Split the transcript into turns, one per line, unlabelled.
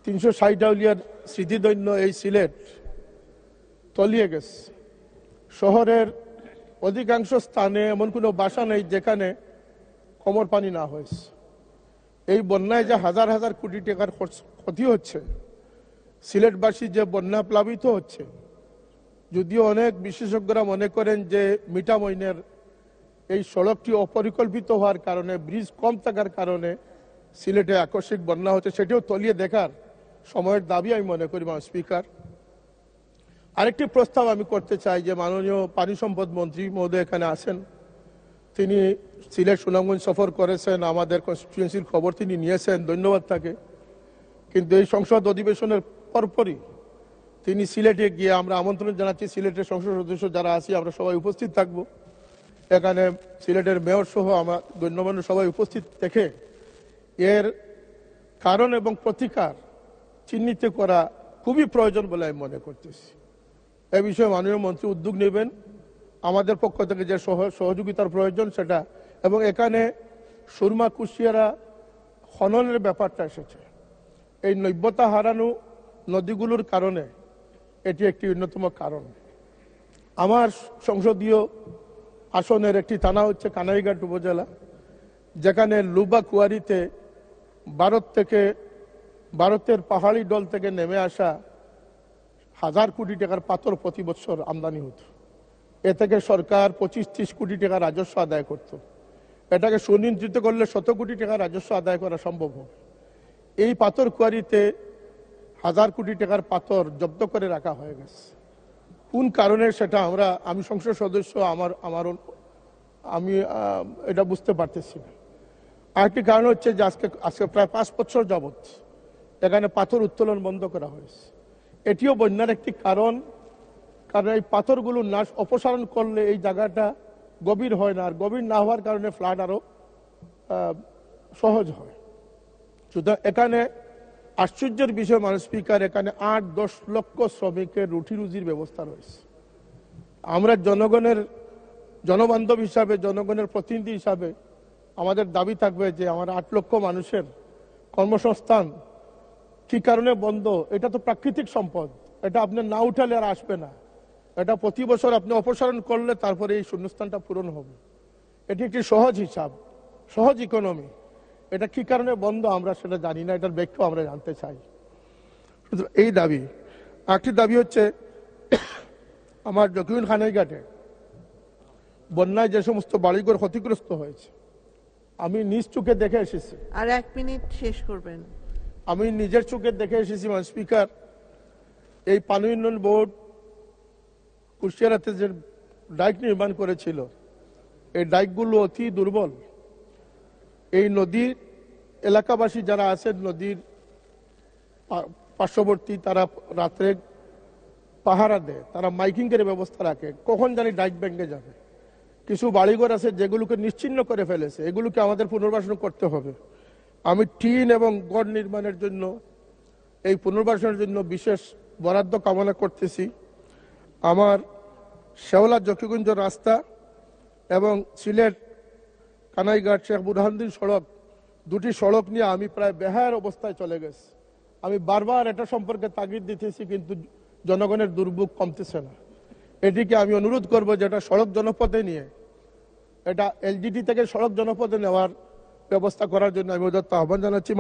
360 আউলিয়ার স্মৃতিধন্য এই সিলেট তলিয়ে গেছে। শহরের অধিকাংশ স্থানে এমন কোনো বাসা নেই যেখানে কোমর পানি না হয়েছে। এই বন্যায় যে হাজার হাজার কোটি টাকার ক্ষতি হচ্ছে, সিলেটবাসী যে বন্যা প্লাবিত হচ্ছে, যদিও অনেক বিশেষজ্ঞরা মনে করেন যে মিঠামইনের এই সড়কটি অপরিকল্পিত হওয়ার কারণে, ব্রিজ কম থাকার কারণে সিলেটে আকস্মিক বন্যা হচ্ছে, সেটিও তলিয়ে দেখার সময়ের দাবি আমি মনে করি। মাননীয় স্পিকার, আরেকটি প্রস্তাব আমি করতে চাই যে মাননীয় পানি সম্পদ মন্ত্রী মহোদয় এখানে আছেন, তিনি সিলেট সুনামগঞ্জ সফর করেছেন, আমাদের কনস্টিটিউয়েন্সির খবর তিনি নিয়েছেন, ধন্যবাদ তাকে। কিন্তু এই সংসদ অধিবেশনের পরপরই তিনি সিলেটে গিয়ে, আমরা আমন্ত্রণ জানাচ্ছি সিলেটের সংসদ সদস্য যারা আছি আমরা সবাই উপস্থিত থাকব, এখানে সিলেটের মেয়র সহ আমরা গণ্যমান্য সবাই উপস্থিত থেকে এর কারণ এবং প্রতিকার চিহ্নিত করা খুবই প্রয়োজন বলে আমি মনে করতেছি। এ বিষয়ে মাননীয় মন্ত্রী উদ্যোগ নেবেন, আমাদের পক্ষ থেকে যে সহযোগিতার প্রয়োজন সেটা। এবং এখানে সুরমা কুশিয়ারা খননের ব্যাপারটা এসেছে, এই নৈবতা হারানো নদীগুলোর কারণে এটি একটি অন্যতম কারণ। আমার সংসদীয় আসনের একটি থানা হচ্ছে কানাইঘাট উপজেলা, যেখানে লুবা কুয়ারিতে ভারতের পাহাড়ি ডল থেকে নেমে আসা হাজার কোটি টাকার পাথর প্রতি বছর আমদানি হতো। এ থেকে সরকার 25-30 কোটি টাকা রাজস্ব আদায় করত। এটাকে সুনিয়ন্ত্রিত করলে 100 কোটি টাকা রাজস্ব আদায় করা সম্ভব হবে। এই পাথর কুয়ারিতে হাজার কোটি টাকার পাথর জব্দ করে রাখা হয়ে গেছে। কোন কারণে সেটা আমি সংসদ সদস্য আমি এটা বুঝতে পারতেছি না। আরেকটি কারণ হচ্ছে যে আজকে প্রায় 5 বছর যাবৎ এখানে পাথর উত্তোলন বন্ধ করা হয়েছে। এটিও বন্যার একটি কারণ এই পাথরগুলো অপসারণ করলে এই জায়গাটা গভীর হয় না, আর গভীর না হওয়ার কারণে ফ্লাড আরো সহজ হয়। সুতরাং এখানে আশ্চর্যের বিষয় মাননীয় স্পিকার, এখানে 8-10 লক্ষ শ্রমিকের রুটি রুজির ব্যবস্থা রয়েছে। আমরা জনবান্ধব হিসাবে, জনগণের প্রতিনিধি হিসাবে আমাদের দাবি থাকবে যে আমার 8 লক্ষ মানুষের কর্মসংস্থান কি কারণে বন্ধ। এটা তো প্রাকৃতিক সম্পদ, এটা আপনি না উঠালে আর আসবে না। এটা প্রতি বছর আপনি অপসারণ করলে তারপরে এই শূন্যস্থানটা পূরণ হবে। এটি একটি সহজ হিসাব, সহজ ইকোনমি। এটা কি কারণে বন্ধ আমরা সেটা জানি না, এটার ব্যাখ্যা আমরা জানতে চাই। এই দাবি। আরেকটি দাবি হচ্ছে আমার জকিউল খানাইঘাটে বন্যায় যে সমস্ত বাড়িঘর ক্ষতিগ্রস্ত হয়েছে, আমি নিজ চোখে দেখে এসেছি।
আর 1 মিনিট শেষ করবেন।
আমি নিজের চোখে দেখে এসেছি মাননীয় স্পিকার, এই পানি উন্নয়ন বোর্ড কুশিয়ারাতে যে ডাইক নির্মাণ করেছিল, এই ডাইকগুলো অতি দুর্বল। এই নদীর এলাকাবাসী যারা আছেন নদীর পার্শ্ববর্তী, তারা রাত্রে পাহারা দেয়, তারা মাইকিং এর ব্যবস্থা রাখে, কখন জানি ডাইক ভেঙে যাবে। কিছু বাড়িঘর আছে যেগুলোকে নিশ্চিহ্ন করে ফেলেছে, এগুলোকে আমাদের পুনর্বাসন করতে হবে। আমি টিন এবং গড় নির্মাণের জন্য, এই পুনর্বাসনের জন্য বিশেষ বরাদ্দ কামনা করতেছি। আমার শেওলা জকিগঞ্জ রাস্তা এবং সিলেট কানাইঘাট শেখ বুরহানুদ্দিন সড়ক, দুটি সড়ক নিয়ে আমি প্রায় বেহায়ার অবস্থায় চলে গেছি। আমি বারবার এটা সম্পর্কে তাগিদ দিতেছি, কিন্তু জনগণের দুর্ভোগ কমতেছে না। এটিকে আমি অনুরোধ করবো যে এটা সড়ক জনপথে নিয়ে, এটা এলজিডি থেকে সড়ক জনপথে নেওয়ার ব্যবস্থা করার জন্য আমি ওদের আহ্বান জানাচ্ছি।